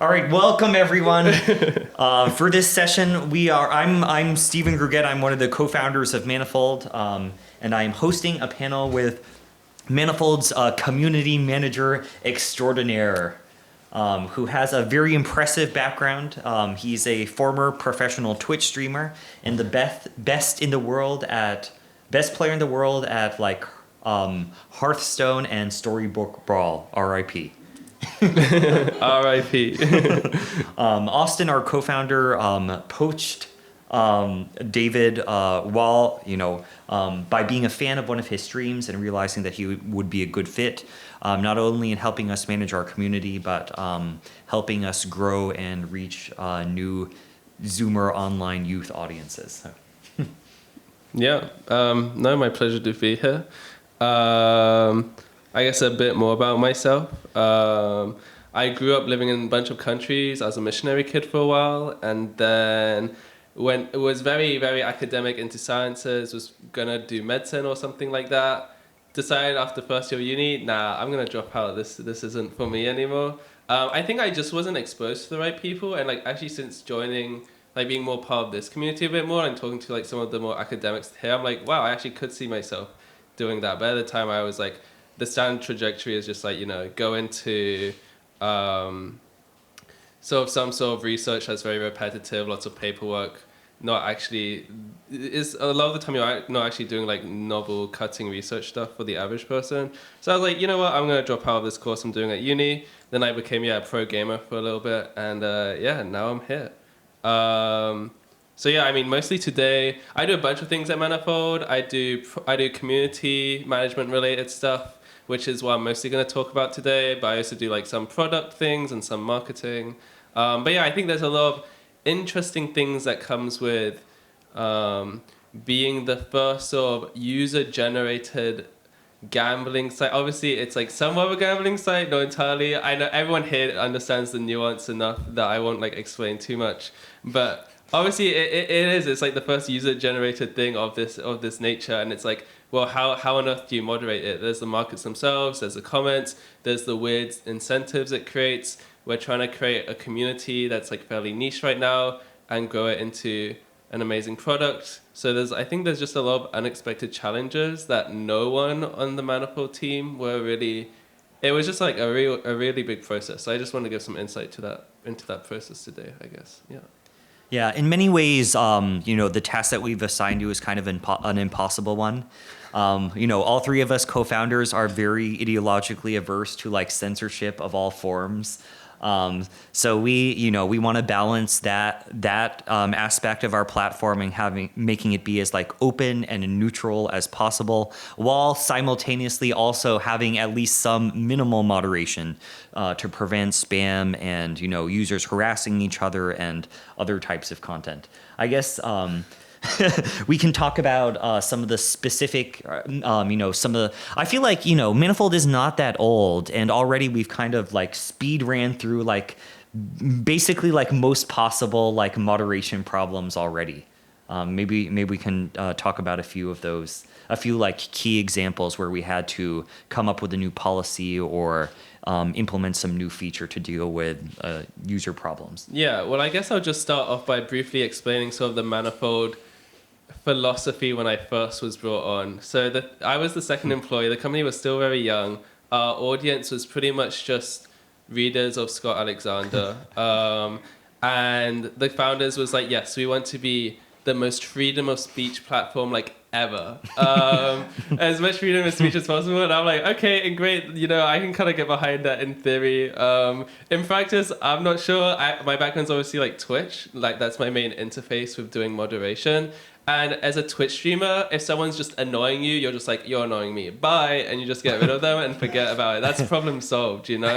All right, welcome everyone. For this session, I'm Stephen Gruget. I'm one of the co-founders of Manifold, and I'm hosting a panel with Manifold's community manager extraordinaire, who has a very impressive background. He's a former professional Twitch streamer and the best player in the world at Hearthstone and Storybook Brawl. R.I.P. R.I.P. Austin, our co-founder, poached David by being a fan of one of his streams and realizing that he would be a good fit, not only in helping us manage our community, but helping us grow and reach new Zoomer online youth audiences. Yeah, no, my pleasure to be here. I guess a bit more about myself. I grew up living in a bunch of countries. I was a missionary kid for a while, and then when it was very, very academic into sciences, was gonna do medicine or something like that. Decided after first year of uni, nah, I'm gonna drop out. This isn't for me anymore. I think I just wasn't exposed to the right people, and actually since joining, being more part of this community a bit more and talking to some of the more academics here, I'm like, wow, I actually could see myself doing that. But at the time, I was like, the standard trajectory is just go into some sort of research that's very repetitive, lots of paperwork, not actually is a lot of the time you're not actually doing novel cutting research stuff for the average person. So I was like, you know what, I'm gonna drop out of this course I'm doing at uni. Then I became a pro gamer for a little bit, and now I'm here. So yeah, I mean, mostly today I do a bunch of things at Manifold. I do community management related stuff, which is what I'm mostly going to talk about today. But I also do some product things and some marketing. But yeah, I think there's a lot of interesting things that comes with being the first sort of user-generated gambling site. Obviously, it's somewhat of a gambling site, not entirely. I know everyone here understands the nuance enough that I won't explain too much. But obviously, it is. It's the first user-generated thing of this nature, and it's well, how on earth do you moderate it? There's the markets themselves, there's the comments, there's the weird incentives it creates. We're trying to create a community that's fairly niche right now and grow it into an amazing product. So I think there's just a lot of unexpected challenges that no one on the Manifold team were really. It was just a really big process. So I just want to give some insight into that process today, I guess. Yeah. Yeah, in many ways, the task that we've assigned you is kind of an impossible one. All three of us co-founders are very ideologically averse to censorship of all forms. So we want to balance that aspect of our platform and making it be as open and neutral as possible, while simultaneously also having at least some minimal moderation to prevent spam and users harassing each other and other types of content. I guess. We can talk about some of the specific, some of the. I feel Manifold is not that old, and already we've kind of speed ran through basically most possible moderation problems already. Maybe we can talk about a few of those, a few key examples where we had to come up with a new policy or implement some new feature to deal with user problems. Yeah, well, I guess I'll just start off by briefly explaining sort of the Manifold philosophy when I first was brought on. So I was the second employee. The company was still very young. Our audience was pretty much just readers of Scott Alexander. And the founders was yes, we want to be the most freedom of speech platform ever. As much freedom of speech as possible. And I'm okay, and great, I can kind of get behind that in theory. In practice, I'm not sure. My background's obviously Twitch. That's my main interface with doing moderation. And as a Twitch streamer, if someone's just annoying you, you're just you're annoying me, bye, and you just get rid of them and forget about it. That's problem solved, It's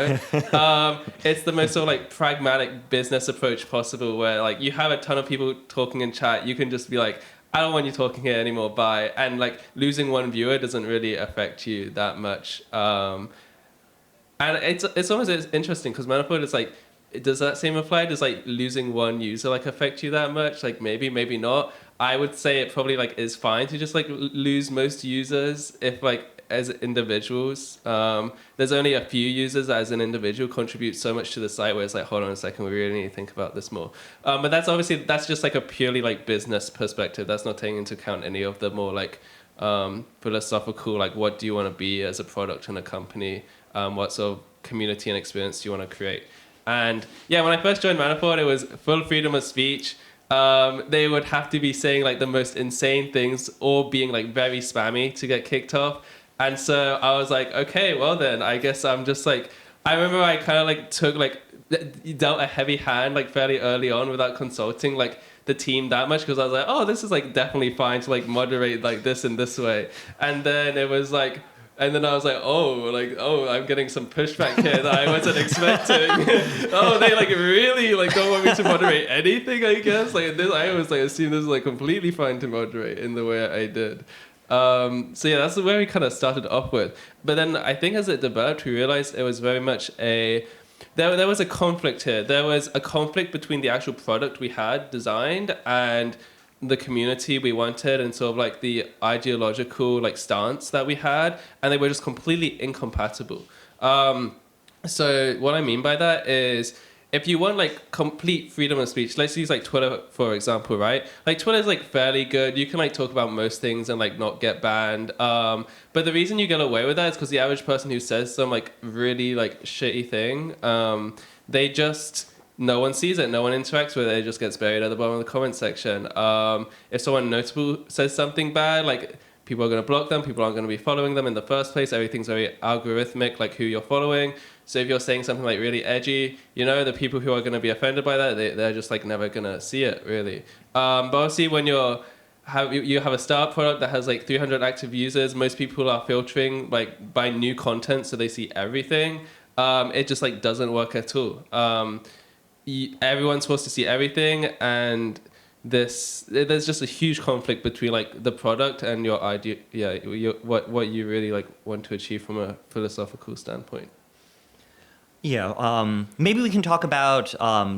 the most sort of pragmatic business approach possible, where you have a ton of people talking in chat, you can just be I don't want you talking here anymore, bye. And losing one viewer doesn't really affect you that much. And it's almost interesting because Manifold is does that same apply? Does losing one user affect you that much? Maybe not. I would say it probably is fine to just lose most users if as individuals, there's only a few users that as an individual contribute so much to the site where it's like, hold on a second, we really need to think about this more. But that's just like a purely like business perspective. That's not taking into account any of the more like philosophical, like what do you want to be as a product and a company? What sort of community and experience do you want to create? And yeah, when I first joined Manifold, it was full freedom of speech. They would have to be saying like the most insane things or being like very spammy to get kicked off. And so I was like, okay, well then I guess I'm just like, I remember I kind of like took like, dealt a heavy hand like fairly early on without consulting like the team that much, because I was like, oh, this is like definitely fine to like moderate like this and this way. And then it was like, and then I was like, oh, I'm getting some pushback here that I wasn't expecting. Oh, they like really like don't want me to moderate anything, I guess. Like this, I was like assumed this was like completely fine to moderate in the way I did. So yeah, that's where we kind of started off with. But then I think as it developed, we realized it was very much there was a conflict here. There was a conflict between the actual product we had designed and the community we wanted, and sort of like the ideological like stance that we had, and they were just completely incompatible. So what I mean by that is, if you want like complete freedom of speech, let's use like Twitter for example, right? Like Twitter's like fairly good. You can like talk about most things and like not get banned. But the reason you get away with that is because the average person who says some like really like shitty thing, they just, no one sees it, no one interacts with it, it just gets buried at the bottom of the comment section. If someone notable says something bad, like people are going to block them, people aren't going to be following them in the first place. Everything's very algorithmic, like who you're following. So if you're saying something like really edgy, you know, the people who are going to be offended by that, they're just like never going to see it really. But obviously when you have a startup product that has like 300 active users, most people are filtering like by new content, so they see everything. It just like doesn't work at all. Everyone's supposed to see everything, and there's just a huge conflict between like the product and your idea, what you really like want to achieve from a philosophical standpoint. Yeah, maybe we can talk about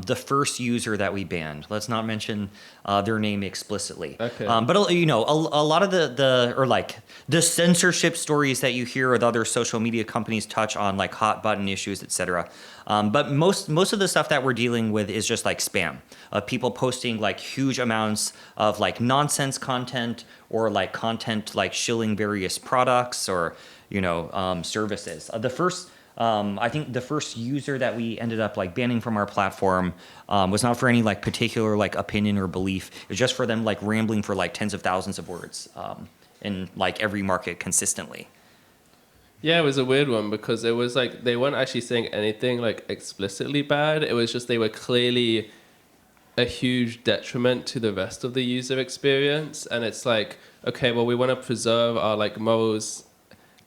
the first user that we banned. Let's not mention their name explicitly. Okay. But you know, a lot of the censorship stories that you hear with other social media companies touch on like hot button issues, etc. But most of the stuff that we're dealing with is just like spam of people posting like huge amounts of like nonsense content, or like content like shilling various products or services. I think the first user that we ended up like banning from our platform was not for any like particular like opinion or belief. It was just for them like rambling for like tens of thousands of words in like every market consistently. Yeah, it was a weird one because it was like they weren't actually saying anything like explicitly bad. It was just they were clearly a huge detriment to the rest of the user experience. And it's like, okay, well, we want to preserve our like morals.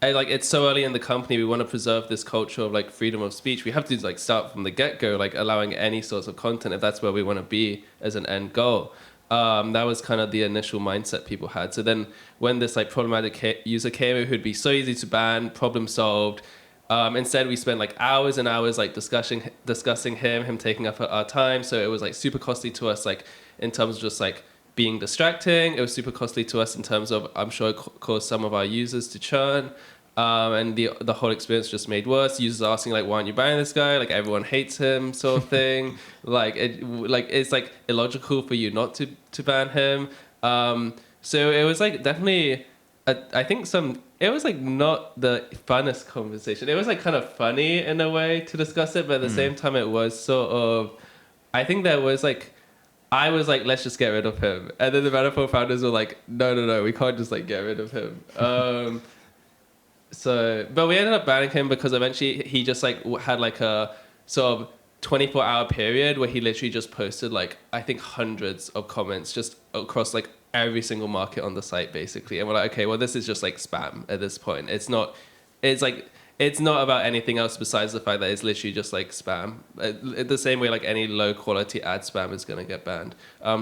Like it's so early in the company, we want to preserve this culture of like freedom of speech. We have to like start from the get-go, like allowing any sorts of content if that's where we want to be as an end goal. That was kind of the initial mindset people had. So then when this like problematic user came who'd be so easy to ban, problem solved, instead we spent like hours and hours like discussing him taking up our time. So it was like super costly to us, like in terms of just like being distracting. It was super costly to us in terms of, I'm sure it caused some of our users to churn. And the whole experience just made worse. Users asking like, why aren't you banning this guy? Like everyone hates him, sort of thing. It's like illogical for you not to ban him. So it was like definitely, it was like not the funnest conversation. It was like kind of funny in a way to discuss it, but at the same time it was sort of, I think there was like, I was like, let's just get rid of him. And then the Manifold founders were like, no, we can't just like get rid of him. But we ended up banning him because eventually he just like had like a sort of 24-hour period where he literally just posted like, I think hundreds of comments just across like every single market on the site basically. And we're like, okay, well, this is just like spam at this point. It's not about anything else besides the fact that it's literally just like spam. The same way like any low quality ad spam is going to get banned.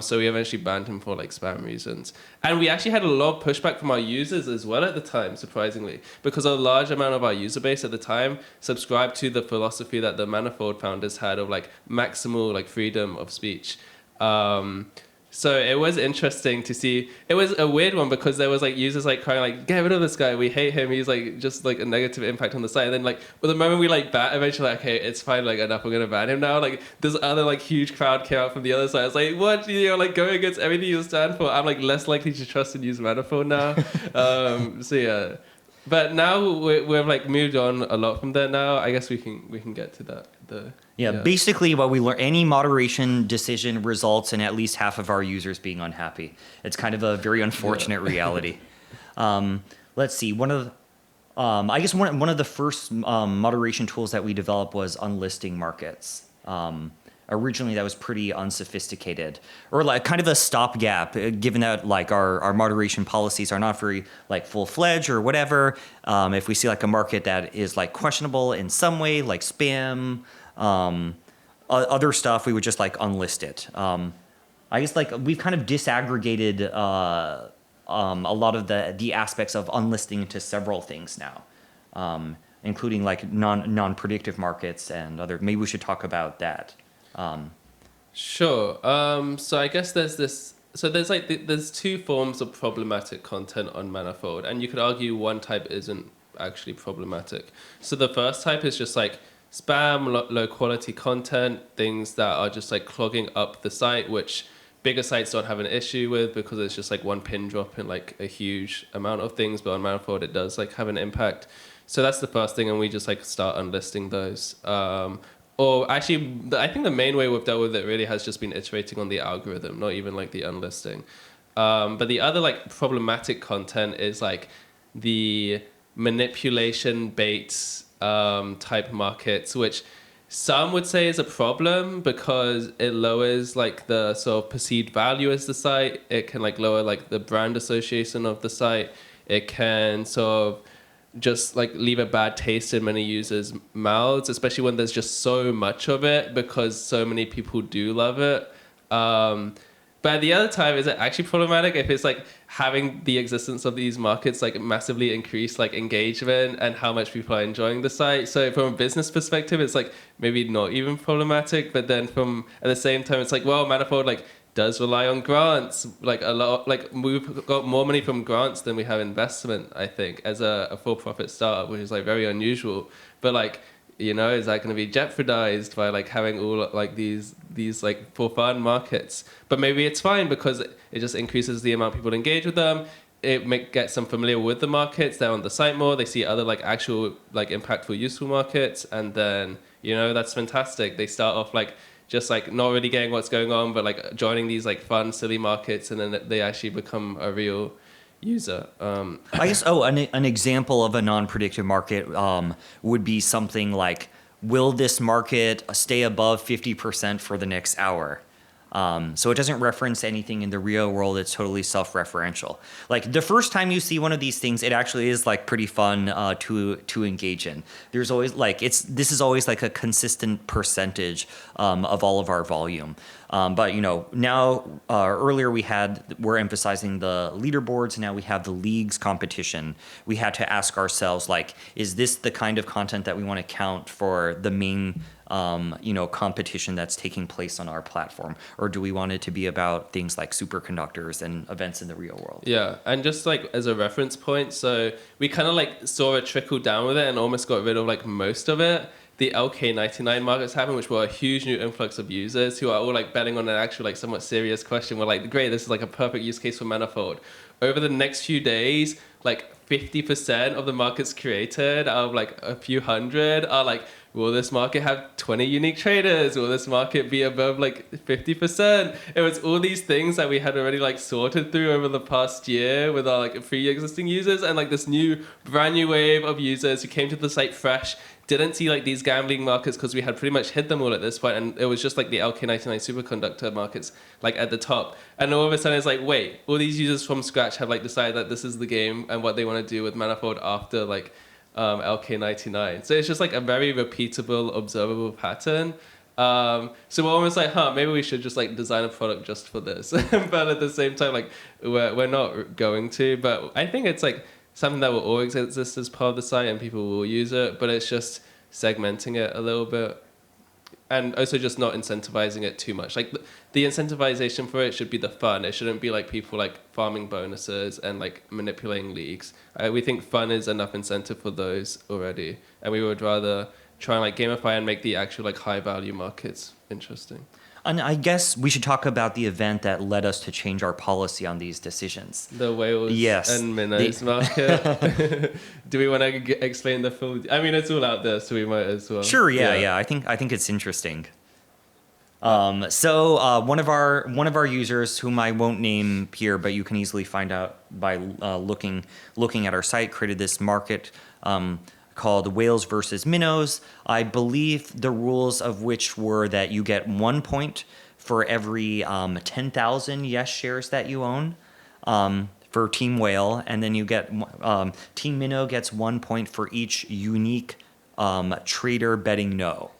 So we eventually banned him for like spam reasons. And we actually had a lot of pushback from our users as well at the time, surprisingly, because a large amount of our user base at the time subscribed to the philosophy that the Manifold founders had of like maximal like freedom of speech. So it was interesting to see. It was a weird one because there was like users like crying like, get rid of this guy, we hate him, he's like just like a negative impact on the site. And then like, well, the moment we like eventually like, okay, it's fine, like enough, we're gonna ban him now. Like this other like huge crowd came out from the other side. I was like, what? You're like going against everything you stand for. I'm like less likely to trust and use Manifold now. So yeah. But now we've like moved on a lot from there now. I guess we can get to that. Basically what we learn, any moderation decision results in at least half of our users being unhappy. It's kind of a very unfortunate reality. Let's see, I guess one of the first moderation tools that we developed was unlisting markets. Originally that was pretty unsophisticated, or like kind of a stopgap, given that like our moderation policies are not very like full-fledged or whatever. If we see like a market that is like questionable in some way, like spam, other stuff, we would just like unlist it. I guess like we've kind of disaggregated a lot of the aspects of unlisting into several things now, including like non-predictive markets and other. Maybe we should talk about that. Sure. So I guess there's two forms of problematic content on Manifold, and you could argue one type isn't actually problematic. So the first type is just like spam, low quality content, things that are just like clogging up the site, which bigger sites don't have an issue with because it's just like one pin drop in like a huge amount of things, but on Manifold it does like have an impact. So that's the first thing, and we just like start unlisting those. Or actually, I think the main way we've dealt with it really has just been iterating on the algorithm, not even like the unlisting. But the other like problematic content is like the manipulation bait type markets, which some would say is a problem because it lowers like the sort of perceived value as the site. It can like lower like the brand association of the site. It can sort of just like leave a bad taste in many users' mouths, especially when there's just so much of it because so many people do love it. But at the other time, is it actually problematic if it's like having the existence of these markets like massively increase like engagement and how much people are enjoying the site? So from a business perspective, it's like maybe not even problematic, but then from at the same time, it's like, well, Manifold like does rely on grants, like a lot, like we've got more money from grants than we have investment, I think, as a for-profit startup, which is like very unusual. But like, you know, is that going to be jeopardized by like having all like these like for fun markets? But maybe it's fine because it just increases the amount people engage with them. It gets them familiar with the markets. They're on the site more. They see other like actual like impactful, useful markets, and then you know that's fantastic. They start off like just like not really getting what's going on, but like joining these like fun, silly markets, and then they actually become a real user. I guess, an example of a non-predictive market would be something like, will this market stay above 50% for the next hour? So it doesn't reference anything in the real world. It's totally self-referential. Like the first time you see one of these things, it actually is like pretty fun to engage in. There's always like this is always like a consistent percentage of all of our volume. But you know, now earlier we're emphasizing the leaderboards. Now we have the leagues competition. We had to ask ourselves like, is this the kind of content that we want to count for the main competition that's taking place on our platform, or do we want it to be about things like superconductors and events in the real world? Yeah, and just like as a reference point, so we kind of like saw it trickle down with it and almost got rid of like most of it. The LK99 markets happened, which were a huge new influx of users who are all like betting on an actual like somewhat serious question. We're like, great, this is like a perfect use case for Manifold. Over the next few days, like 50% of the markets created out of like a few hundred are like, will this market have 20 unique traders? Will this market be above like 50%? It was all these things that we had already like sorted through over the past year with our like pre-existing users, and like this new brand new wave of users who came to the site fresh, didn't see like these gambling markets because we had pretty much hit them all at this point, and it was just like the LK99 superconductor markets like at the top. And all of a sudden it's like, wait, all these users from scratch have like decided that this is the game and what they want to do with Manifold after like LK99. So it's just like a very repeatable, observable pattern. So we're almost like, maybe we should just like design a product just for this. But at the same time, like we're not going to. But I think it's like something that will always exist as part of the site and people will use it. But it's just segmenting it a little bit. and also just not incentivizing it too much. Like the incentivization for it should be the fun. It shouldn't be like people like farming bonuses and like manipulating leagues. We think fun is enough incentive for those already, and we would rather try and like gamify and make the actual like high value markets interesting. And I guess we should talk about the event that led us to change our policy on these decisions. The whales Yes. and minnows market. Do we want to explain the full? I mean, it's all out there, so we might as well. Sure. Yeah. I think it's interesting. So one of our users, whom I won't name here, but you can easily find out by looking at our site, created this market called Whales versus Minnows. I believe the rules of which were that you get 1 point for every 10,000 Yes shares that you own for Team Whale, and then you get Team Minnow gets 1 point for each unique trader betting no.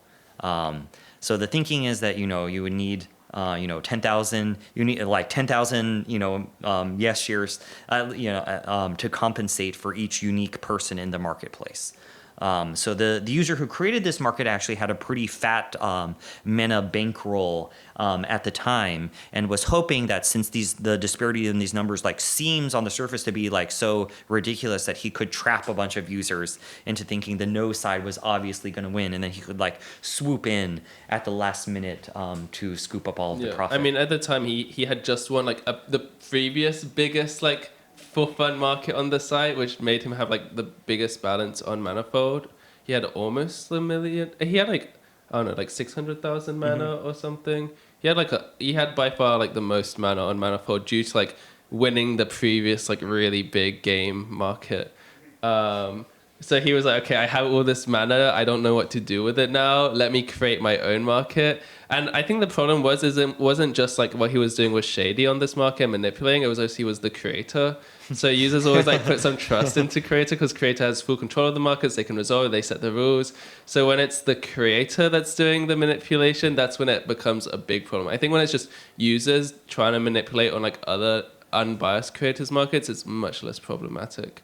So the thinking is that you would need 10,000. You need like 10,000 yes shares to compensate for each unique person in the marketplace. So the user who created this market actually had a pretty fat mana bankroll at the time, and was hoping that since the disparity in these numbers like seems on the surface to be like so ridiculous, that he could trap a bunch of users into thinking the no side was obviously going to win, and then he could like swoop in at the last minute to scoop up all of the profit. I mean, at the time he had just won like the previous biggest like for fun market on the site, which made him have like the biggest balance on Manifold. He had almost a million. He had like, I don't know, like 600,000 mana or something. He had by far like the most mana on Manifold due to like winning the previous like really big game market. So he was like, okay, I have all this mana. I don't know what to do with it now. Let me create my own market. And I think the problem it wasn't just like what he was doing was shady on this market and manipulating. It was also he was the creator. So users always like put some trust into creator because creator has full control of the markets. They can resolve it. They set the rules. So when it's the creator that's doing the manipulation, that's when it becomes a big problem. I think when it's just users trying to manipulate on like other unbiased creators markets, it's much less problematic.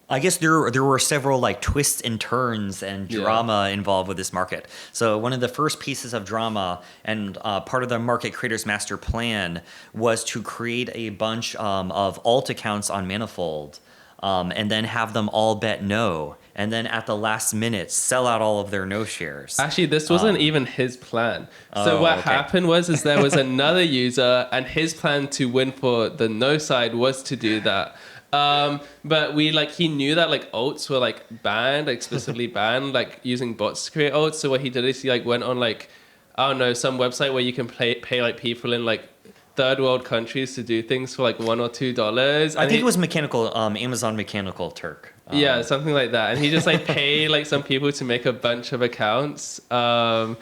I guess there were several like twists and turns and drama involved with this market. So one of the first pieces of drama and part of the market creators master plan was to create a bunch of alt accounts on Manifold and then have them all bet no. And then at the last minute, sell out all of their no shares. Actually, this wasn't even his plan. So what happened was there was another user, and his plan to win for the no side was to do that. But he knew that like alts were like banned, like explicitly banned, like using bots to create alts. So what he did is he like went on like, I don't know, some website where you can pay like people in like third world countries to do things for like $1 or $2. I think it was Amazon Mechanical Turk. Yeah, something like that. And he just like paid like some people to make a bunch of accounts. So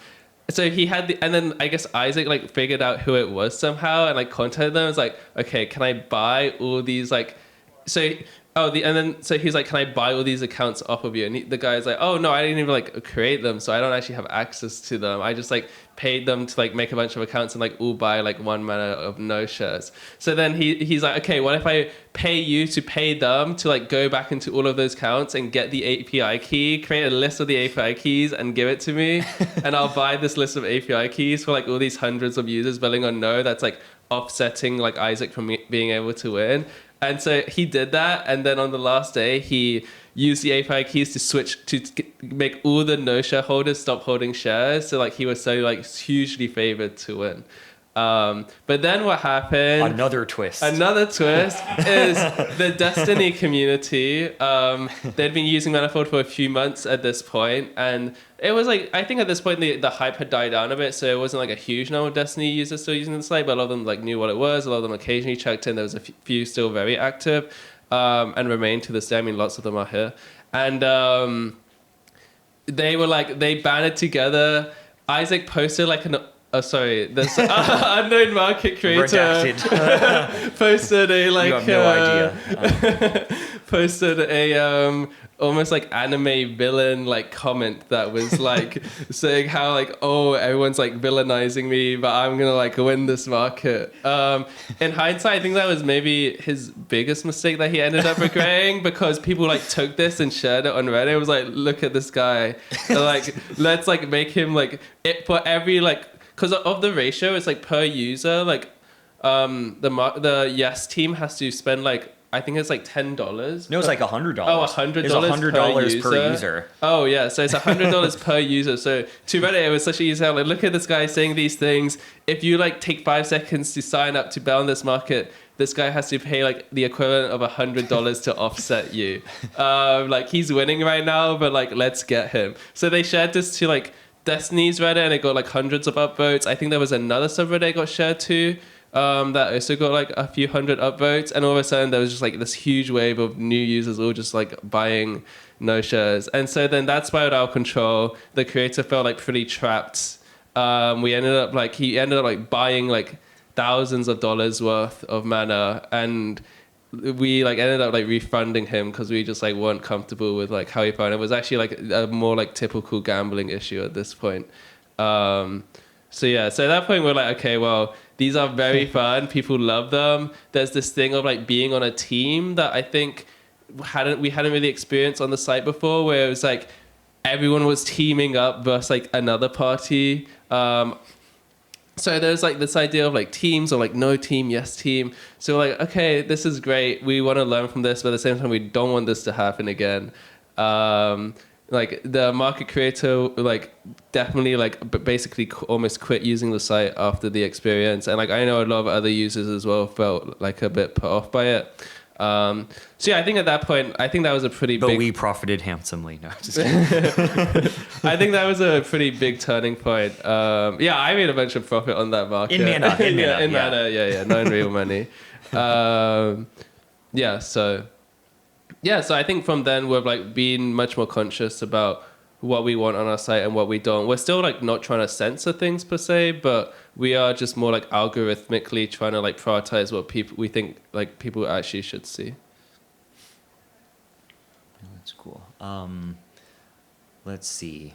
he had and then I guess Isaac like figured out who it was somehow and like contacted them. It was like, okay, can I buy all these like, so he's like, can I buy all these accounts off of you? And the guy's like, oh no, I didn't even like create them, so I don't actually have access to them. I just like paid them to like make a bunch of accounts and like all buy like 1 mana of no shares. So then he's like, okay, what if I pay you to pay them to like go back into all of those accounts and get the API key, create a list of the API keys and give it to me, and I'll buy this list of API keys for like all these hundreds of users betting on no. That's like offsetting like Isaac from being able to win. And so he did that, and then on the last day, he used the API keys to switch to make all the no shareholders stop holding shares. So like he was so like hugely favored to win. But then what happened? Another twist is the Destiny community. They'd been using Manifold for a few months at this point, and it was like, I think at this point the hype had died down a bit, so it wasn't like a huge number of Destiny users still using the site, but a lot of them like knew what it was. A lot of them occasionally checked in. There was a few still very active, and remain to this day. I mean, lots of them are here, and they were like, they banded together. Isaac posted like this unknown market creator posted a like you have no idea. posted a almost like anime villain like comment that was like saying how like, oh, everyone's like villainizing me, but I'm gonna like win this market. In hindsight, I think that was maybe his biggest mistake that he ended up regretting, because people like took this and shared it on Reddit. It was like, look at this guy, and, like, let's like make him like it for every like, because of the ratio, it's like per user, like the yes team has to spend like, I think it's like $10. No, it's like $100. Oh, $100. It's $100 per user. Oh yeah, so it's $100 per user. So to Reddit, it was such an easy like, look at this guy saying these things. If you like take 5 seconds to sign up to bet on this market, this guy has to pay like the equivalent of $100 to offset you. Like he's winning right now, but like let's get him. So they shared this to like Destiny's Reddit, and it got like hundreds of upvotes. I think there was another subreddit got shared too. That also got like a few hundred upvotes, and all of a sudden there was just like this huge wave of new users all just like buying no shares, and so then that spiraled out of control. The creator felt like pretty trapped. He ended up like buying like thousands of dollars worth of mana, and we like ended up like refunding him because we just like weren't comfortable with like how he found it. It was actually like a more like typical gambling issue at this point. So at that point we're like, okay, well, these are very fun. People love them. There's this thing of like being on a team that I think we hadn't really experienced on the site before, where it was like everyone was teaming up versus like another party. So there's like this idea of like teams, or like no team, yes team. So we're like, okay, this is great. We want to learn from this, but at the same time, we don't want this to happen again. Like the market creator like definitely like basically almost quit using the site after the experience, and like I know a lot of other users as well felt like a bit put off by it. So I think at that point, I think that was a pretty but big... we profited handsomely. No, just kidding. I think that was a pretty big turning point. I made a bunch of profit on that market. In mana. Mana, not in real money. So I think from then we've like been much more conscious about what we want on our site and what we don't. We're still like not trying to censor things per se, but we are just more like algorithmically trying to like prioritize what we think like people actually should see. That's cool. Let's see.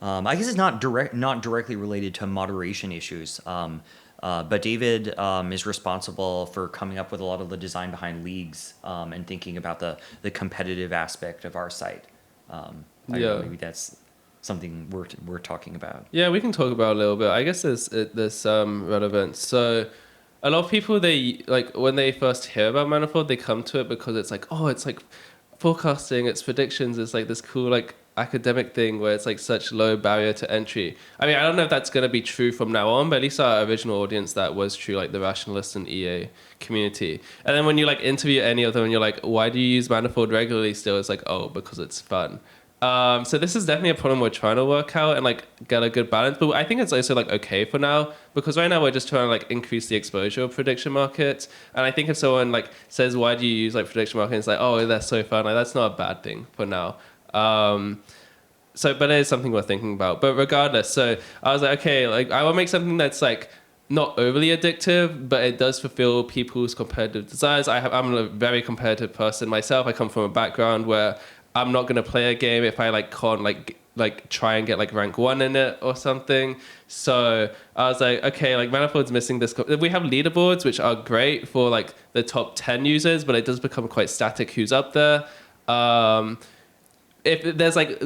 I guess it's not directly related to moderation issues. But David is responsible for coming up with a lot of the design behind leagues and thinking about the competitive aspect of our site. I don't know, maybe that's something we're talking about. Yeah, we can talk about a little bit. I guess there's relevance. So a lot of people, they like when they first hear about Manifold, they come to it because it's like, oh, it's like forecasting, it's predictions, it's like this cool like academic thing where it's like such low barrier to entry. I mean, I don't know if that's going to be true from now on, but at least our original audience, that was true, like the rationalist and EA community. And then when you like interview any of them and you're like, why do you use Manifold regularly still? It's like, oh, because it's fun. So this is definitely a problem we're trying to work out and like get a good balance. But I think it's also like okay for now, because right now we're just trying to like increase the exposure of prediction markets. And I think if someone like says, why do you use like prediction markets? It's like, oh, that's so fun. Like that's not a bad thing for now. But it is something we're thinking about. But regardless, so I was like, okay, like I want to make something that's like not overly addictive, but it does fulfill people's competitive desires. I'm a very competitive person myself. I come from a background where I'm not going to play a game if I like can't like try and get like rank 1 in it or something. So I was like, okay, like Manifold's missing this. We have leaderboards, which are great for like the top 10 users, but it does become quite static who's up there. If there's like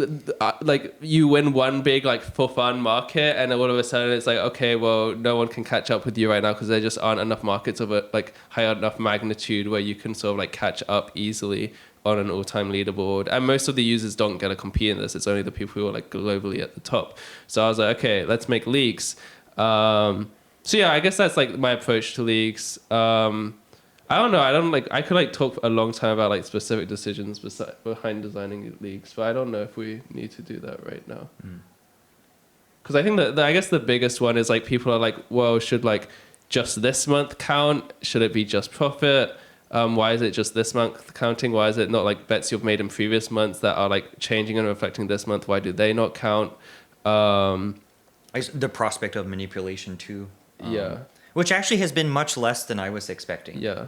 you win one big like for fun market, and then all of a sudden it's like, okay, well, no one can catch up with you right now because there just aren't enough markets of a like high enough magnitude where you can sort of like catch up easily on an all-time leaderboard. And most of the users don't get to compete in this. It's only the people who are like globally at the top. So I was like, okay, let's make leagues. I guess that's like my approach to leagues. I don't know. I could like talk a long time about like specific decisions behind designing leagues, but I don't know if we need to do that right now. Because I think that I guess the biggest one is like people are like, well, should like just this month count? Should it be just profit? Why is it just this month counting? Why is it not like bets you've made in previous months that are like changing and reflecting this month? Why do they not count? The prospect of manipulation too. Which actually has been much less than I was expecting. Yeah.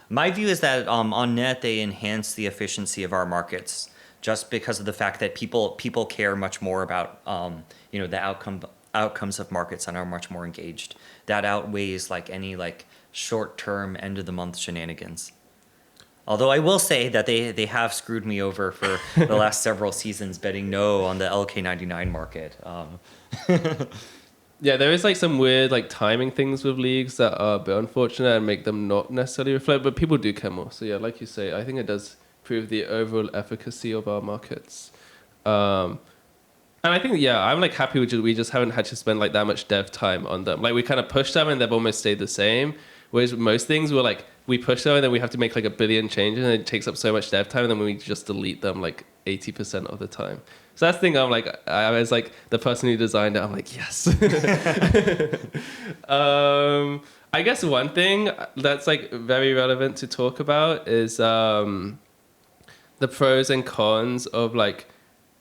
My view is that on net they enhance the efficiency of our markets just because of the fact that people care much more about the outcomes of markets and are much more engaged. That outweighs like any like short term end of the month shenanigans. Although I will say that they have screwed me over for the last several seasons betting no on the LK99 market. Yeah, there is like some weird like timing things with leagues that are a bit unfortunate and make them not necessarily reflect, but people do care more. So yeah, like you say, I think it does prove the overall efficacy of our markets. And I think, yeah, I'm like happy with we just haven't had to spend like that much dev time on them. Like we kind of pushed them and they've almost stayed the same. Whereas most things were like, we push them and then we have to make like a billion changes and it takes up so much dev time and then we just delete them like 80% of the time. So that's the thing. I'm like, I was like the person who designed it. I'm like, yes. I guess one thing that's like very relevant to talk about is the pros and cons of like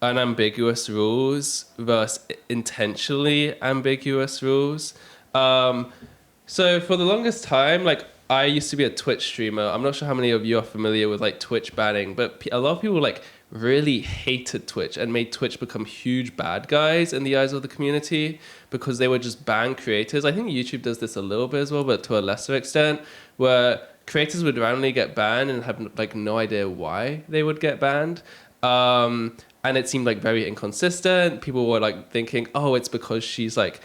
unambiguous rules versus intentionally ambiguous rules. So for the longest time, like I used to be a Twitch streamer. I'm not sure how many of you are familiar with like Twitch banning, but a lot of people like really hated Twitch and made Twitch become huge bad guys in the eyes of the community because they would just ban creators. I think YouTube does this a little bit as well, but to a lesser extent, where creators would randomly get banned and have like no idea why they would get banned. And it seemed like very inconsistent. People were like thinking, oh, it's because she's like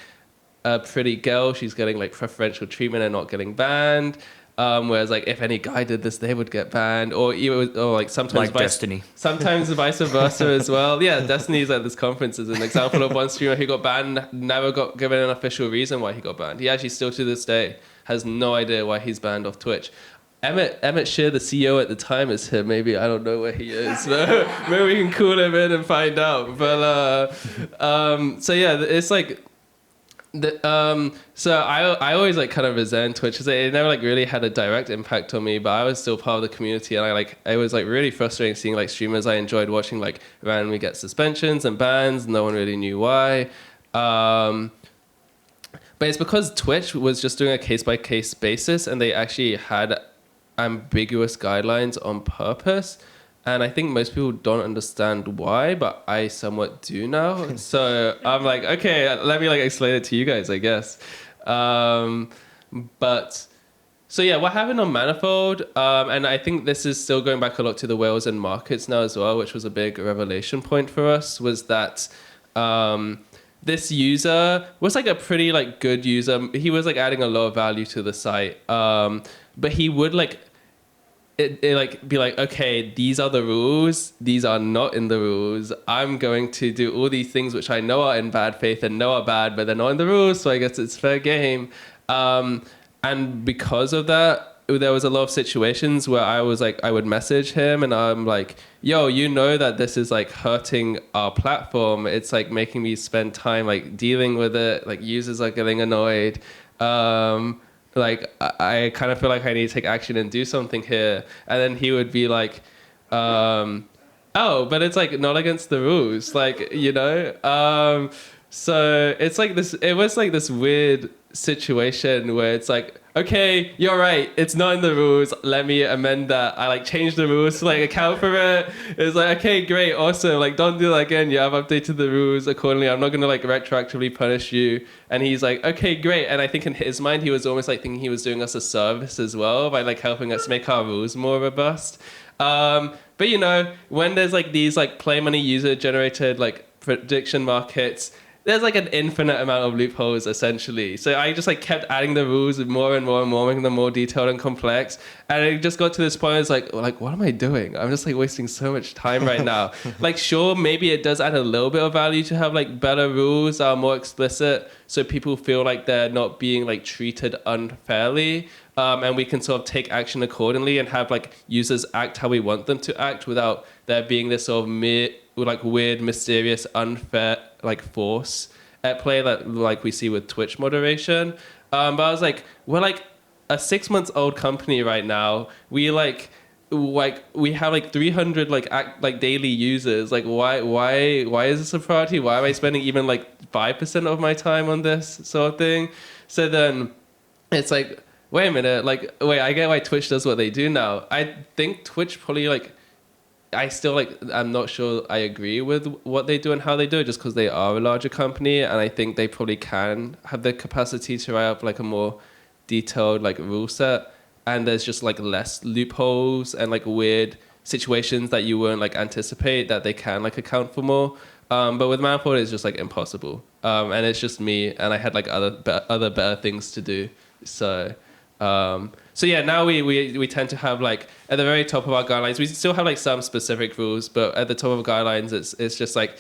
a pretty girl, she's getting like preferential treatment and not getting banned. Whereas like if any guy did this, they would get banned, or like sometimes Like Destiny. sometimes vice versa as well. Yeah, Destiny's at this conference is an example of one streamer who got banned, never got given an official reason why he got banned. He actually still to this day has no idea why he's banned off Twitch. Emmett Shear, the CEO at the time, is here. Maybe I don't know where he is. Maybe we can call him in and find out. But so yeah, it's like. So I always like kind of resent Twitch because it never like really had a direct impact on me, but I was still part of the community and it was like really frustrating seeing like streamers I enjoyed watching like randomly get suspensions and bans. No one really knew why. But it's because Twitch was just doing a case by case basis and they actually had ambiguous guidelines on purpose. And I think most people don't understand why, but I somewhat do now. So I'm like, okay, let me like explain it to you guys, I guess. But so yeah, what happened on Manifold, and I think this is still going back a lot to the whales and markets now as well, which was a big revelation point for us, was that this user was like a pretty like good user. He was like adding a lot of value to the site, but he would like it like be like, okay, these are the rules, these are not in the rules. I'm going to do all these things which I know are in bad faith and know are bad, but they're not in the rules, so I guess it's fair game. And because of that, there was a lot of situations where I was like, I would message him and I'm like, yo, you know that this is like hurting our platform. It's like making me spend time like dealing with it. Like users are getting annoyed. Like I kind of feel like I need to take action and do something here. And then he would be like, oh, but it's like not against the rules, like, you know? So it's like this, it was like this weird situation where it's like, okay, you're right, it's not in the rules, let me amend that. I like changed the rules to like account for it. It's like, okay, great, awesome, like don't do that again. Yeah, I've updated the rules accordingly, I'm not gonna like retroactively punish you. And he's like, okay, great. And I think in his mind he was almost like thinking he was doing us a service as well by like helping us make our rules more robust. But you know, when there's like these like play money user generated like prediction markets, there's like an infinite amount of loopholes essentially. So I just like kept adding the rules more and more and more, making them more detailed and complex. And it just got to this point, it's like, what am I doing? I'm just like wasting so much time right now. Like, sure, maybe it does add a little bit of value to have like better rules that are more explicit so people feel like they're not being like treated unfairly. And we can sort of take action accordingly and have like users act how we want them to act without there being this sort of like weird, mysterious, unfair like force at play that like we see with Twitch moderation. But I was like, we're like a 6 months old company right now. We we have like 300 like daily users. Like why is this a priority? Why am I spending even like 5% of my time on this sort of thing? So then it's like, wait a minute, like, wait, I get why Twitch does what they do now. I think Twitch probably like, I still like, I'm not sure I agree with what they do and how they do it just because they are a larger company. And I think they probably can have the capacity to write up like a more detailed like rule set. And there's just like less loopholes and like weird situations that you wouldn't like anticipate that they can like account for more. But with Manifold, it's just like impossible. And it's just me, and I had like other better things to do. So, so yeah, now we tend to have like at the very top of our guidelines, we still have like some specific rules, but at the top of guidelines, it's just like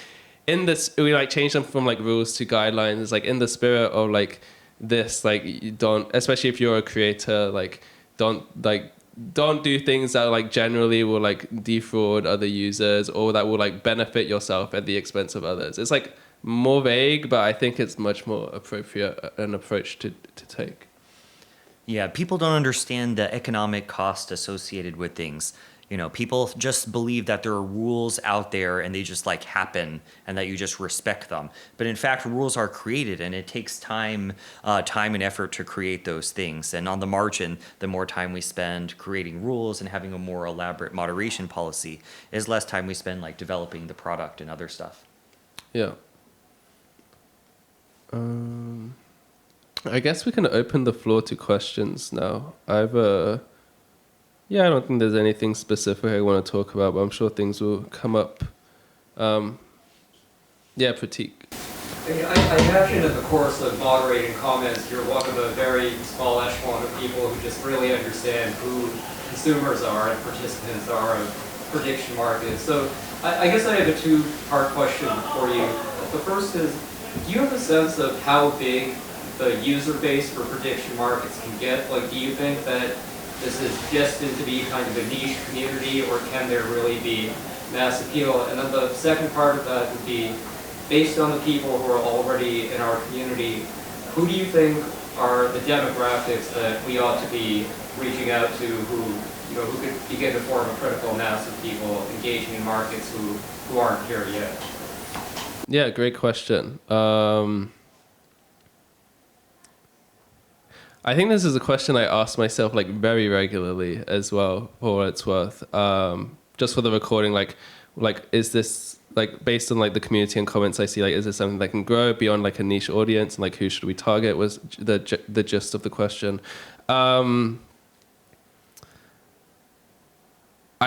in this, we like change them from like rules to guidelines. It's like in the spirit of like this, like you don't, especially if you're a creator, like don't do things that like generally will like defraud other users or that will like benefit yourself at the expense of others. It's like more vague, but I think it's much more appropriate an approach to take. Yeah, people don't understand the economic cost associated with things. You know, people just believe that there are rules out there and they just like happen and that you just respect them. But in fact, rules are created and it takes time and effort to create those things. And on the margin, the more time we spend creating rules and having a more elaborate moderation policy is less time we spend like developing the product and other stuff. Yeah. I guess we can open the floor to questions now. Yeah, I don't think there's anything specific I want to talk about, but I'm sure things will come up. Yeah, Pratik. I imagine in the course of moderating comments, you're one of a very small echelon of people who just really understand who consumers are and participants are of prediction markets. So I guess I have a two-part question for you. The first is, do you have a sense of how big the user base for prediction markets can get? Like, do you think that this is destined to be kind of a niche community, or can there really be mass appeal? And then the second part of that would be, based on the people who are already in our community, who do you think are the demographics that we ought to be reaching out to who could begin to form a critical mass of people engaging in markets who aren't here yet? Yeah, great question. I think this is a question I ask myself like very regularly as well, for what it's worth. Just for the recording, like is this like based on like the community and comments I see, like is this something that can grow beyond like a niche audience, and like who should we target was the gist of the question. I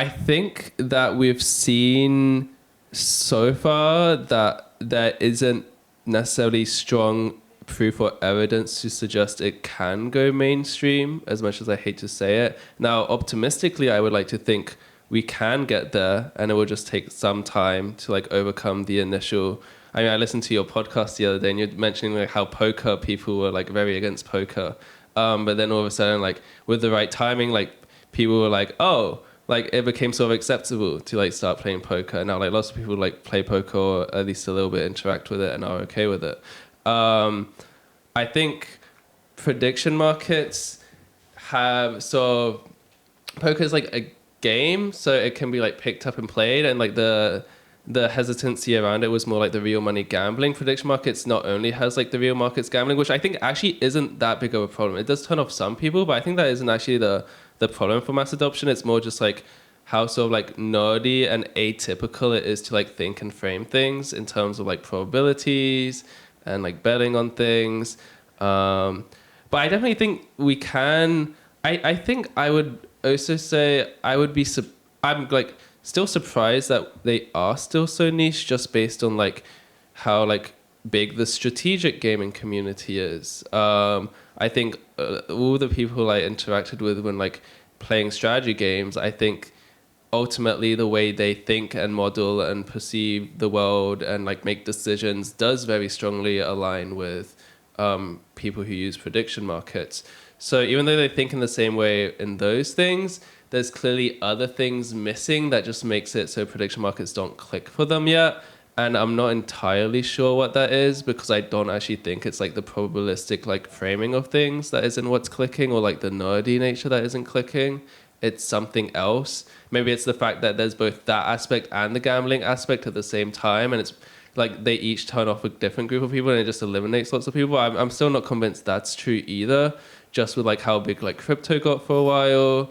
think that we've seen so far that there isn't necessarily strong proof or evidence to suggest it can go mainstream, as much as I hate to say it. Now, optimistically, I would like to think we can get there, and it will just take some time to like overcome the initial. I mean, I listened to your podcast the other day, and you're mentioning like how poker people were like very against poker, but then all of a sudden, like with the right timing, like people were like, oh, like it became sort of acceptable to like start playing poker. And now like lots of people like play poker, or at least a little bit interact with it and are okay with it. I think prediction markets have poker is like a game, so it can be like picked up and played, and like the hesitancy around it was more like the real money gambling. Prediction markets not only has like the real markets gambling, which I think actually isn't that big of a problem. It does turn off some people, but I think that isn't actually the problem for mass adoption. It's more just like how sort of like nerdy and atypical it is to like think and frame things in terms of like probabilities and like betting on things. But I definitely think we can. I think I would also say I'm like still surprised that they are still so niche, just based on like how like big the strategic gaming community is. I think all the people I interacted with when like playing strategy games, I think ultimately the way they think and model and perceive the world and like make decisions does very strongly align with people who use prediction markets. So even though they think in the same way in those things, there's clearly other things missing that just makes it so prediction markets don't click for them yet. And I'm not entirely sure what that is, because I don't actually think it's like the probabilistic like framing of things that isn't what's clicking, or like the nerdy nature that isn't clicking. It's something else. Maybe it's the fact that there's both that aspect and the gambling aspect at the same time, and it's like they each turn off a different group of people and it just eliminates lots of people. I'm still not convinced that's true either. just with like how big like crypto got for a while.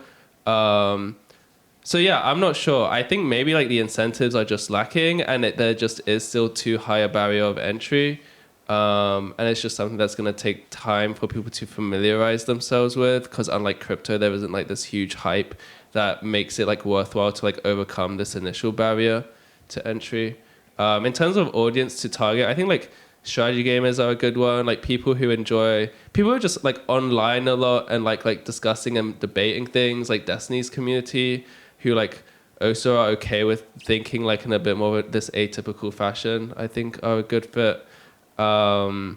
So yeah, I'm not sure. I think maybe like the incentives are just lacking, and there just is still too high a barrier of entry. And it's just something that's going to take time for people to familiarize themselves with, because unlike crypto, there isn't like this huge hype that makes it like worthwhile to like overcome this initial barrier to entry. In terms of audience to target, I think like strategy gamers are a good one. Like people who are just like online a lot and like discussing and debating things, like Destiny's community, who like also are okay with thinking like in a bit more of this atypical fashion, I think are a good fit. I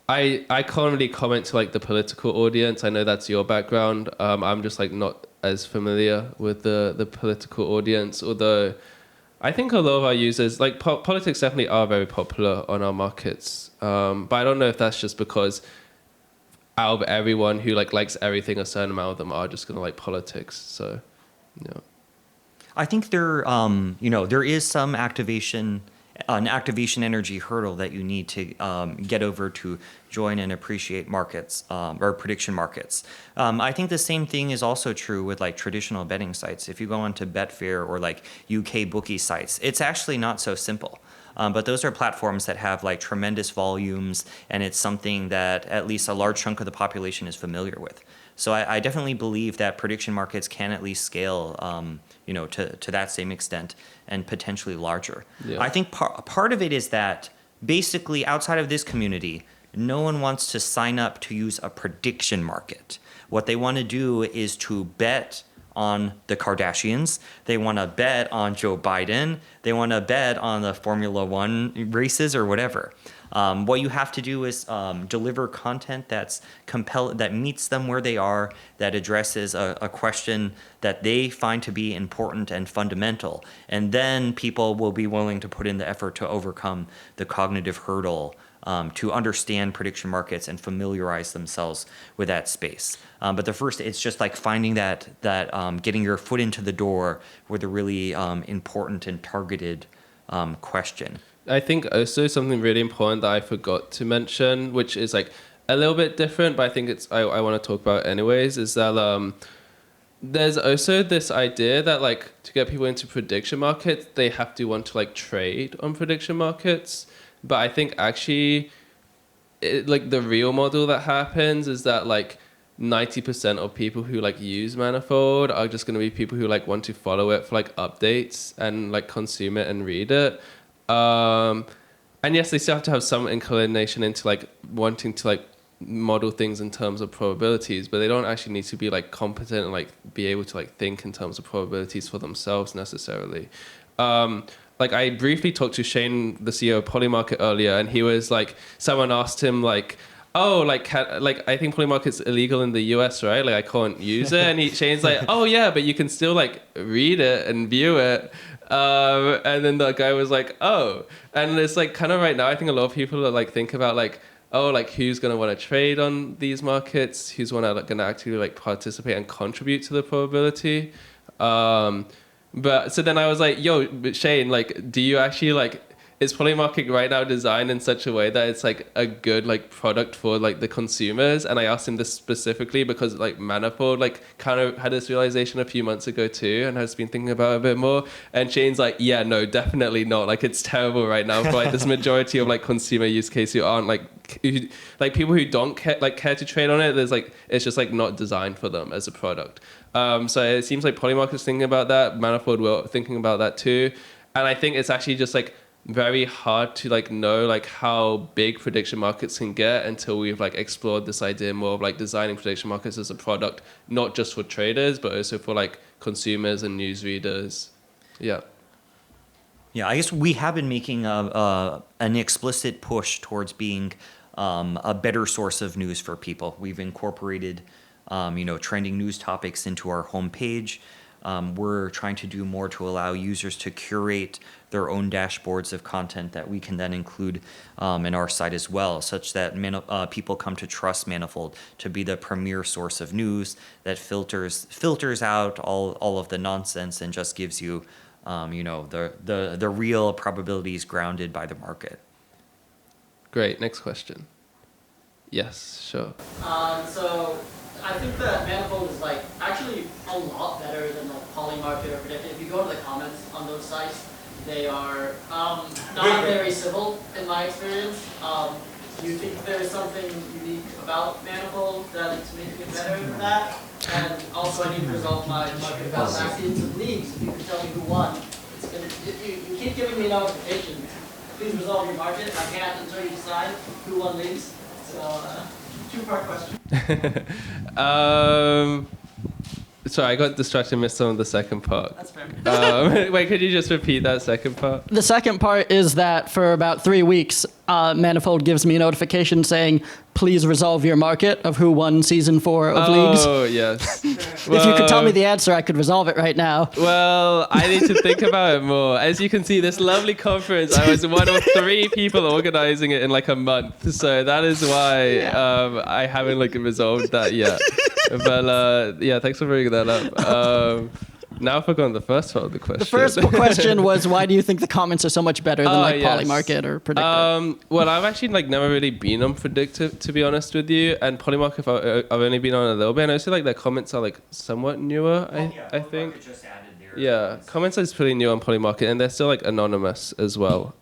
can't really comment to like the political audience. I know that's your background. I'm just like not as familiar with the political audience, although I think a lot of our users, like politics definitely are very popular on our markets. But I don't know if that's just because out of everyone who like likes everything, a certain amount of them are just gonna like politics. So, yeah. I think there is some an activation energy hurdle that you need to get over to join and appreciate markets or prediction markets. I think the same thing is also true with like traditional betting sites. If you go onto Betfair or like UK bookie sites, it's actually not so simple. But those are platforms that have like tremendous volumes, and it's something that at least a large chunk of the population is familiar with. So I definitely believe that prediction markets can at least scale, to that same extent and potentially larger. Yeah. I think part of it is that basically outside of this community, no one wants to sign up to use a prediction market. What they want to do is to bet on the Kardashians. They want to bet on Joe Biden. They want to bet on the Formula One races or whatever. What you have to do is deliver content that meets them where they are, that addresses a question that they find to be important and fundamental. And then people will be willing to put in the effort to overcome the cognitive hurdle to understand prediction markets and familiarize themselves with that space. But the first, it's just like finding that getting your foot into the door with a really important and targeted question. I think also something really important that I forgot to mention, which is like a little bit different, but I think I want to talk about anyways, is that there's also this idea that like to get people into prediction markets, they have to want to like trade on prediction markets. But I think actually like the real model that happens is that like 90% of people who like use Manifold are just going to be people who like want to follow it for like updates and like consume it and read it. And yes, they still have to have some inclination into like wanting to like model things in terms of probabilities, but they don't actually need to be like competent and like be able to like think in terms of probabilities for themselves necessarily. Like I briefly talked to Shane, the CEO of Polymarket earlier, and he was like, someone asked him like, oh, like I think Polymarket's illegal in the US, right? Like I can't use it. And Shane's like, oh yeah, but you can still like read it and view it. And then the guy was like, oh. And it's like kind of right now, I think a lot of people are like think about like, oh, like who's going to want to trade on these markets? Who's going to actually like participate and contribute to the probability? But so then I was like, yo, but Shane, like, do you actually like, is Polymarket right now designed in such a way that it's like a good like product for like the consumers? And I asked him this specifically because like Manifold like kind of had this realization a few months ago too, and has been thinking about it a bit more. And Shane's like, yeah, no, definitely not. Like it's terrible right now for like this majority of like consumer use case who aren't like people who don't care to trade on it. There's like it's just like not designed for them as a product. So it seems like Polymarket's thinking about that. Manifold were thinking about that too, and I think it's actually just like very hard to like know like how big prediction markets can get until we've like explored this idea more of like designing prediction markets as a product, not just for traders but also for like consumers and news readers. Yeah, I guess we have been making an explicit push towards being a better source of news for people. We've incorporated trending news topics into our homepage. We're trying to do more to allow users to curate their own dashboards of content that we can then include in our site as well, such that people come to trust Manifold to be the premier source of news that filters out all of the nonsense and just gives you, the real probabilities grounded by the market. great. Next question. Yes, sure. So I think that Manifold is like actually a lot better than the Polymarket or Predicted. If you go to the comments on those sites, they are not very civil in my experience. Do you think there's something unique about Manifold that's making it better than that? And also, I need to resolve my market about accidents of leagues. If you could tell me who won, it's gonna. If you keep giving me notifications, please resolve your market. I can't until you decide who won leagues. So, two-part question. Sorry, I got distracted and missed some of the second part. That's fair. Wait, could you just repeat that second part? The second part is that for about 3 weeks, Manifold gives me a notification saying, please resolve your market of who won season 4 of Leagues. Oh, yes. If you could tell me the answer, I could resolve it right now. Well, I need to think about it more. As you can see, this lovely conference, I was one of 3 people organizing it in like a month. So that is why I haven't like resolved that yet. But yeah, thanks for bringing that up. Now I've forgotten the first part of the question. The first question was, why do you think the comments are so much better than like yes. Polymarket or Predictive? Well, I've actually like never really been on Predictive, to be honest with you, and Polymarket I've only been on a little bit. And I also like their comments are like somewhat newer. I think. Just added their Yeah, comments is pretty new on Polymarket, and they're still like anonymous as well.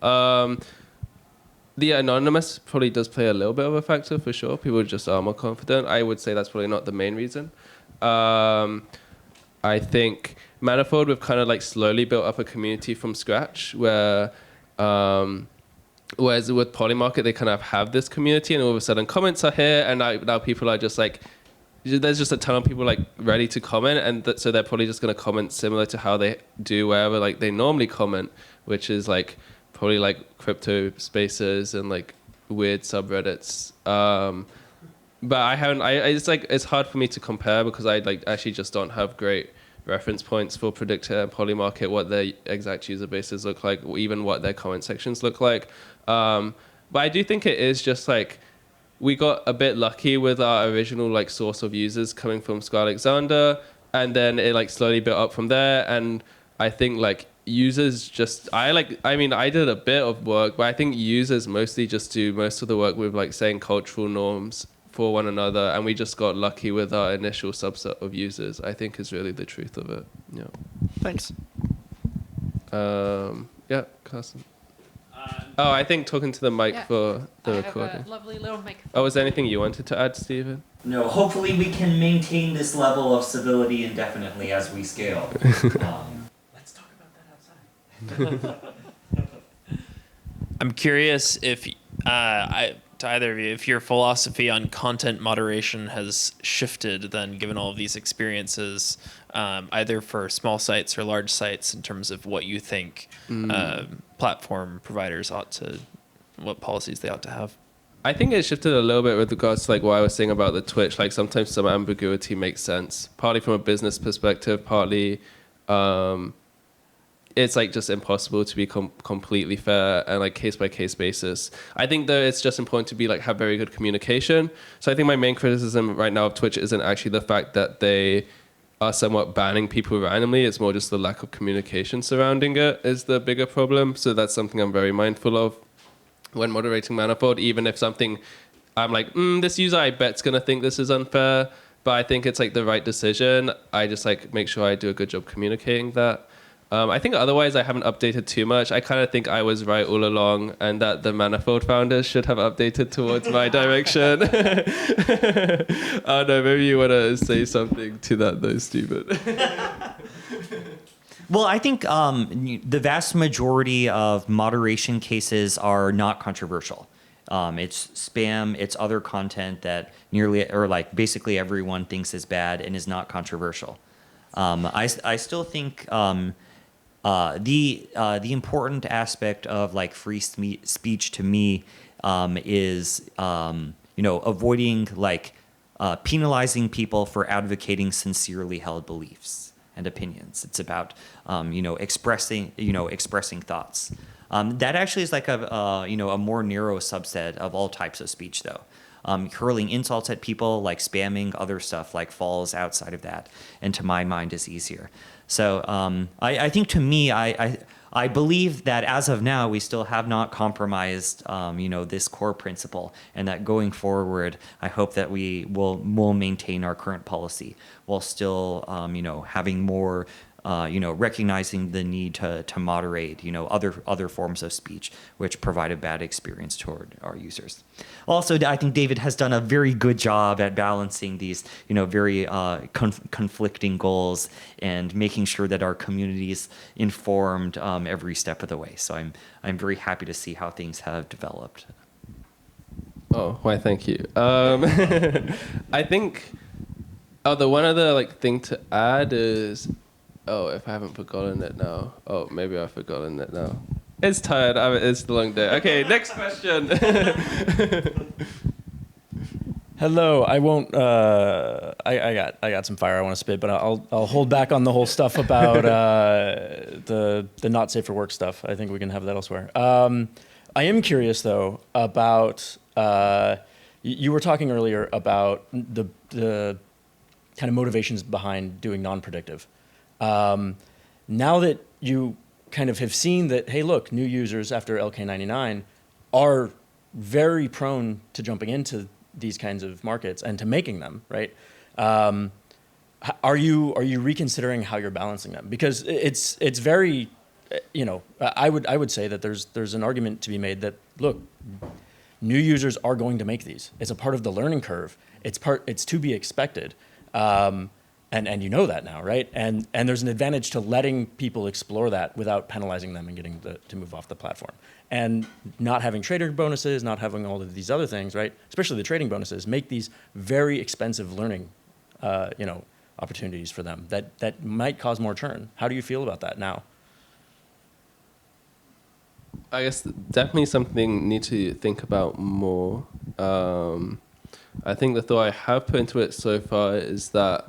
The anonymous probably does play a little bit of a factor for sure. People just are more confident. I would say that's probably not the main reason. I think Manifold, we've kind of like slowly built up a community from scratch where, whereas with Polymarket, they kind of have this community and all of a sudden comments are here and now people are just like, there's just a ton of people like ready to comment and so they're probably just going to comment similar to how they do wherever like they normally comment, which is like probably like crypto spaces and like weird subreddits. But I haven't. It's like it's hard for me to compare because I like actually just don't have great reference points for Predictor and Polymarket, what their exact user bases look like, or even what their comment sections look like. But I do think it is just like we got a bit lucky with our original like source of users coming from Square Alexander, and then it like slowly built up from there. And I think like users just I mean I did a bit of work, but I think users mostly just do most of the work with like saying cultural norms for one another, and we just got lucky with our initial subset of users, I think is really the truth of it. Yeah. Thanks. Yeah, Carson. I think talking to the mic for the recording. I have a lovely little microphone. Oh, was there anything you wanted to add, Stephen? No, hopefully we can maintain this level of civility indefinitely as we scale. Let's talk about that outside. I'm curious if to either of you, if your philosophy on content moderation has shifted then given all of these experiences, either for small sites or large sites, in terms of what you think platform providers what policies they ought to have. I think it shifted a little bit with regards to like what I was saying about the Twitch. Like sometimes some ambiguity makes sense, partly from a business perspective, partly it's like just impossible to be completely fair and like case by case basis. I think though it's just important to be like have very good communication. So I think my main criticism right now of Twitch isn't actually the fact that they are somewhat banning people randomly. It's more just the lack of communication surrounding it is the bigger problem. So that's something I'm very mindful of when moderating Manifold. Even if something I'm like, this user I bet's gonna think this is unfair, but I think it's like the right decision. I just like make sure I do a good job communicating that. I think otherwise I haven't updated too much. I kind of think I was right all along and that the Manifold founders should have updated towards my direction. I don't know, maybe you want to say something to that though, Stephen. Well, I think the vast majority of moderation cases are not controversial. It's spam, it's other content that basically everyone thinks is bad and is not controversial. I still think the important aspect of like free speech to me is avoiding like penalizing people for advocating sincerely held beliefs and opinions. It's about expressing thoughts. That actually is like a more narrow subset of all types of speech though. hurling insults at people, like spamming other stuff, like falls outside of that, and to my mind is easier. So I think to me, I believe that as of now, we still have not compromised, this core principle, and that going forward, I hope that we will maintain our current policy while still, having more, recognizing the need to moderate, other forms of speech which provide a bad experience toward our users. Also, I think David has done a very good job at balancing these, very conflicting goals and making sure that our community is informed every step of the way. So I'm very happy to see how things have developed. Oh, why? Thank you. I think. Oh, the one other thing to add is. Oh, if I haven't forgotten it now. Oh, maybe I've forgotten it now. It's tired. It's a long day. Okay, next question. Hello. I won't. I got some fire I want to spit, but I'll hold back on the whole stuff about the not safe for work stuff. I think we can have that elsewhere. I am curious though about you were talking earlier about the kind of motivations behind doing non-predictive. Now that you kind of have seen that, hey, look, new users after LK99 are very prone to jumping into these kinds of markets and to making them, right? Are you reconsidering how you're balancing them? Because it's very, I would say that there's an argument to be made that, look, new users are going to make these. It's a part of the learning curve. It's to be expected. And you know that now, right? And there's an advantage to letting people explore that without penalizing them and getting to move off the platform. And not having trader bonuses, not having all of these other things, right? Especially the trading bonuses, make these very expensive learning, opportunities for them that might cause more churn. How do you feel about that now? I guess definitely something need to think about more. I think the thought I have put into it so far is that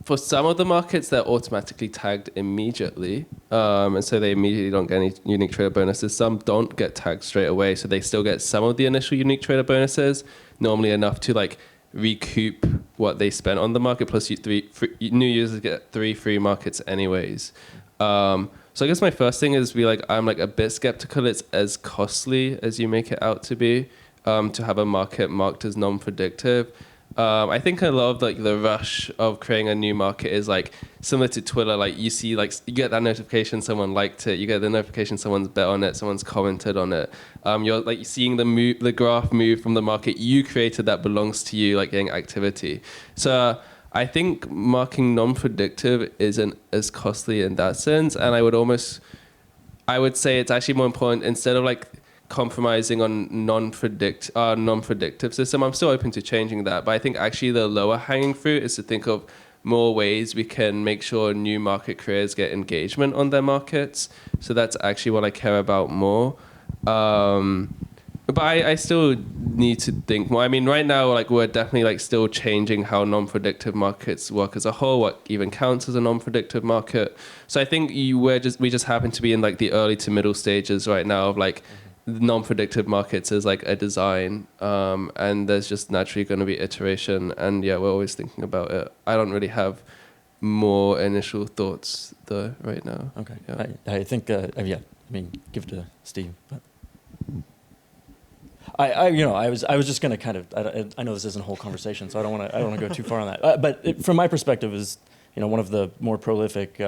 for some of the markets, they're automatically tagged immediately, and so they immediately don't get any unique trader bonuses. Some don't get tagged straight away, so they still get some of the initial unique trader bonuses, normally enough to recoup what they spent on the market. Plus, new users get 3 free markets anyways. So I guess my first thing is I'm a bit skeptical it's as costly as you make it out to be, to have a market marked as non-predictive. I think a lot of the rush of creating a new market is similar to Twitter. You see you get that notification someone liked it, you get the notification someone's bet on it, someone's commented on it. You're seeing the graph move from the market you created that belongs to you, getting activity. So I think marking non-predictive isn't as costly in that sense, and I would say it's actually more important instead of compromising on non-predictive system. I'm still open to changing that, but I think actually the lower hanging fruit is to think of more ways we can make sure new market creators get engagement on their markets. So that's actually what I care about more. But I still need to think more. I mean, right now, we're definitely still changing how non-predictive markets work as a whole, what even counts as a non-predictive market. So I think we just happen to be in the early to middle stages right now of non-predictive markets as a design, and there's just naturally going to be iteration, and yeah, we're always thinking about it. I don't really have more initial thoughts though right now. Okay, yeah. I think give it to Steve. But I was just going to kind of I know this isn't a whole conversation, so I don't want to go too far on that. But from my perspective, as one of the more prolific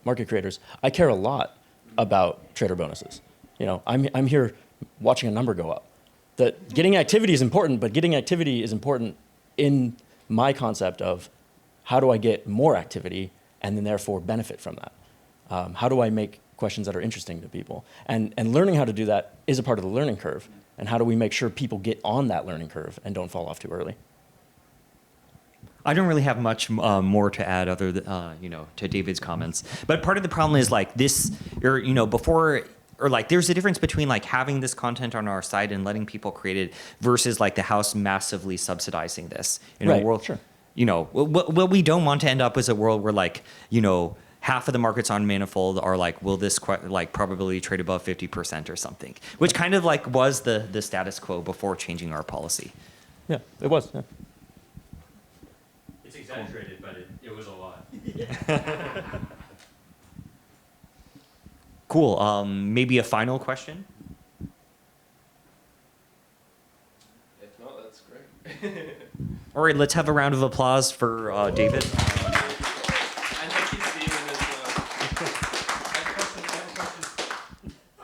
market creators, I care a lot about trader bonuses. I'm here watching a number go up. That getting activity is important, but getting activity is important in my concept of how do I get more activity and then therefore benefit from that? How do I make questions that are interesting to people? And learning how to do that is a part of the learning curve. And how do we make sure people get on that learning curve and don't fall off too early? I don't really have much more to add other than, to David's comments. But part of the problem is this, before... Or there's a difference between having this content on our site and letting people create it versus the house massively subsidizing this in a world. Sure. What we don't want to end up is a world where half of the markets on Manifold are like, will this like probability trade above 50% or something, which kind of like was the status quo before changing our policy. Yeah, it was. Yeah. It's exaggerated, but it was a lot. Cool. Maybe a final question? If not, that's great. All right, let's have a round of applause for David. And thank you, Steven, as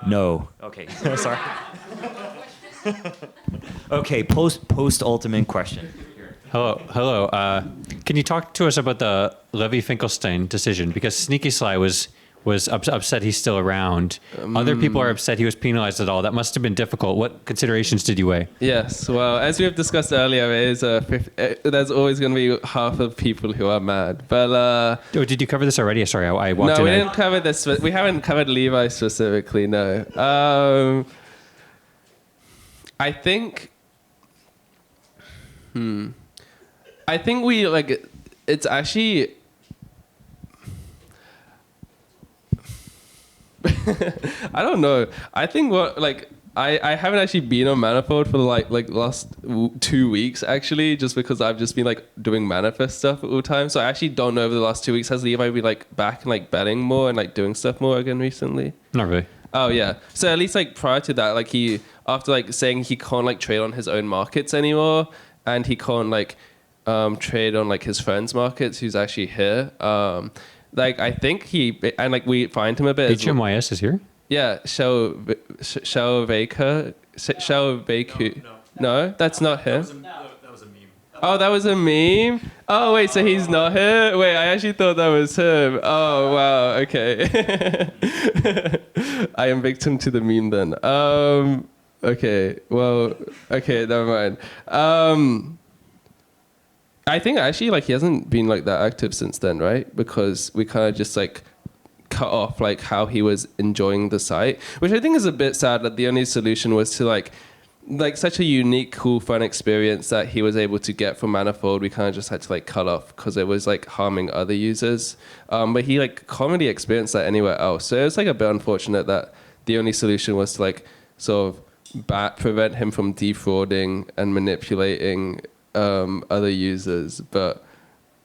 well. No. Okay. Sorry. Okay. Post ultimate question. Hello. Can you talk to us about the Levy-Finkelstein decision? Because Sneaky Sly was upset he's still around. Other people are upset he was penalized at all. That must have been difficult. What considerations did you weigh? Yes, well, as we have discussed earlier, there's always going to be half of people who are mad. But Oh, did you cover this already? Sorry, I walked in. no, we didn't cover this. We haven't covered Levi specifically. No. I think. I think we like. It's actually. I don't know. I think I haven't actually been on Manifold for like last 2 weeks actually, just because I've just been like doing manifest stuff all the time. So I actually don't know over the last 2 weeks has Levi been like back and like betting more and like doing stuff more again recently. Not really. Oh yeah. So at least like prior to that, like he after like saying he can't like trade on his own markets anymore, and he can't like trade on like his friends' markets who's actually here. Like I think we find him a bit. HMYS is here? Yeah, Shell Baker. No, that's not him. That was a meme. Oh, that was a meme? Oh, wait, so he's not here? Wait, I actually thought that was him. Oh, wow, okay. I am victim to the meme then. Okay, well, okay, never mind. I think actually like he hasn't been like that active since then, right? Because we kind of just like cut off like how he was enjoying the site, which I think is a bit sad that the only solution was to like such a unique, cool, fun experience that he was able to get from Manifold. We kind of just had to like cut off because it was like harming other users. But he like commonly experienced that anywhere else. So it was like a bit unfortunate that the only solution was to like sort of prevent him from defrauding and manipulating other users, but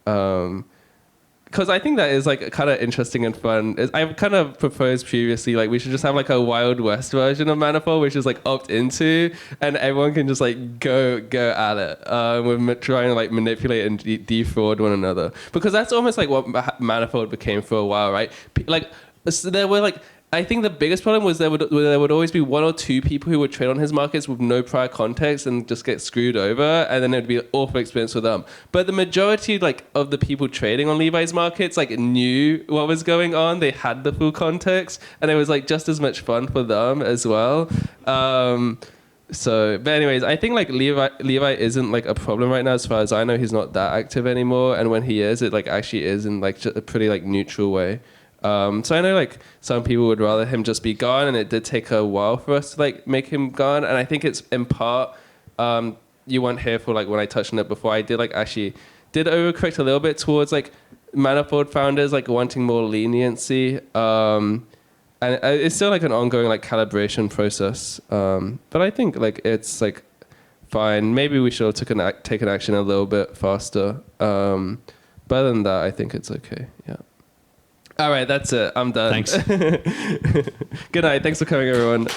because I think that is like kind of interesting and fun. I've kind of proposed previously like we should just have like a Wild West version of Manifold, which is like opt into, and everyone can just like go at it with trying to like manipulate and defraud one another, because that's almost like what Manifold became for a while, right? Like so there were like. I think the biggest problem was there would always be one or two people who would trade on his markets with no prior context and just get screwed over, and then it would be an awful experience for them. But the majority like of the people trading on Levi's markets like knew what was going on. They had the full context, and it was like just as much fun for them as well. But anyways, I think like Levi isn't like a problem right now as far as I know. He's not that active anymore, and when he is, it like actually is in like a pretty like neutral way. So I know like some people would rather him just be gone, and it did take a while for us to like make him gone. And I think it's in part you weren't here for like when I touched on it before. I did like actually did overcorrect a little bit towards like Manifold founders like wanting more leniency, and it's still like an ongoing like calibration process. But I think like it's like fine. Maybe we should have taken action a little bit faster. But other than that, I think it's okay. Yeah. All right, that's it. I'm done. Thanks. Good night. Thanks for coming, everyone.